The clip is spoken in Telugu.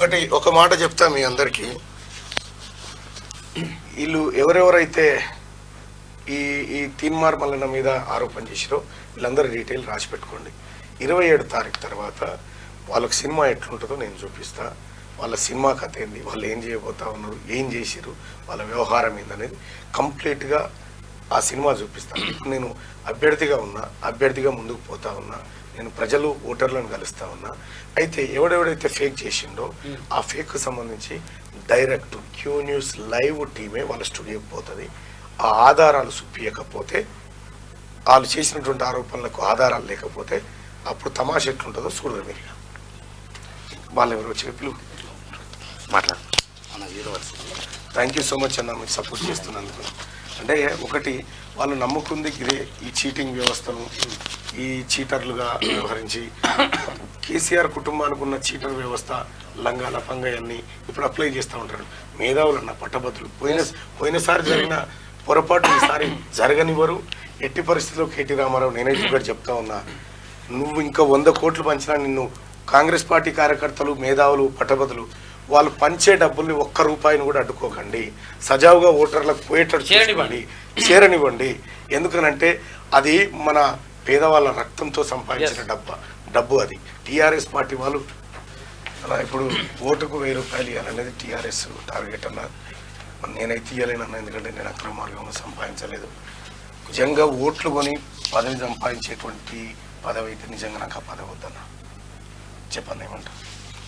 ఒక మాట చెప్తా మీ అందరికీ. వీళ్ళు ఎవరెవరైతే ఈ ఈ తీన్మార్ మల్లన్న మీద ఆరోపణ చేసిరో వీళ్ళందరూ డీటెయిల్ రాసి పెట్టుకోండి. 27 తారీఖు తర్వాత వాళ్ళకి సినిమా ఎట్లుంటుందో నేను చూపిస్తా. వాళ్ళ సినిమా కథ ఏంది, వాళ్ళు ఏం చేయబోతా ఉన్నారు, ఏం చేసిరు, వాళ్ళ వ్యవహారం ఏందనేది కంప్లీట్గా ఆ సినిమా చూపిస్తాను. నేను అభ్యర్థిగా ముందుకు పోతా ఉన్నా. నేను ప్రజలు ఓటర్లను కలుస్తా ఉన్నా. అయితే ఎవడెవడైతే ఫేక్ చేసిండో ఆ ఫేక్ సంబంధించి డైరెక్ట్ క్యూ న్యూస్ లైవ్ టీమే వాళ్ళ స్టూడియోకి పోతుంది. ఆ ఆధారాలు చూపించకపోతే, వాళ్ళు చేసినటువంటి ఆరోపణలకు ఆధారాలు లేకపోతే అప్పుడు తమాష ఎట్లుంటుందో చూడరు మీరు. వాళ్ళు ఎవరు చెప్పి మాట్లాడు. థ్యాంక్ యూ సో మచ్ అన్న, మీకు సపోర్ట్ చేస్తున్నందుకు. అంటే ఒకటి, వాళ్ళు నమ్ముకుంది ఇదే, ఈ చీటింగ్ వ్యవస్థను, ఈ చీటర్లుగా వ్యవహరించి కేసీఆర్ కుటుంబానికి ఉన్న చీటర్ వ్యవస్థ, లంగా లఫంగాయన్ని ఇప్పుడు అప్లై చేస్తూ ఉంటారు. మేధావులు అన్న పట్టభద్రులు పోయినసారి జరిగిన పొరపాటు ఈసారి జరగనివ్వరు. ఎట్టి పరిస్థితుల్లో కేటీ రామారావు, నేనైతే ఒకటి చెప్తా ఉన్నా, నువ్వు ఇంకా 100 కోట్లు పంచినా నిన్ను కాంగ్రెస్ పార్టీ కార్యకర్తలు, మేధావులు, పట్టభద్రులు వాళ్ళు పంచే డబ్బుల్ని ఒక్క రూపాయిని కూడా అడ్డుకోకండి. సజావుగా ఓటర్లకు పోయేటట్టు చేరనివ్వండి. ఎందుకనంటే అది మన పేదవాళ్ళ రక్తంతో సంపాదించిన డబ్బు అది. టీఆర్ఎస్ పార్టీ వాళ్ళు అలా ఇప్పుడు ఓటుకు 1000 రూపాయలు ఇవ్వాలనేది టీఆర్ఎస్ టార్గెట్ అన్నారు. నేనైతే ఇవ్వలేనన్నా, ఎందుకంటే నేను అక్రమ మార్గంలో సంపాదించలేదు. నిజంగా ఓట్లు కొని పదవి సంపాదించేటువంటి పదవి అయితే నిజంగా నాకు ఆ పదవి వద్దన్నా. చెప్పండి, ఏమంటారు?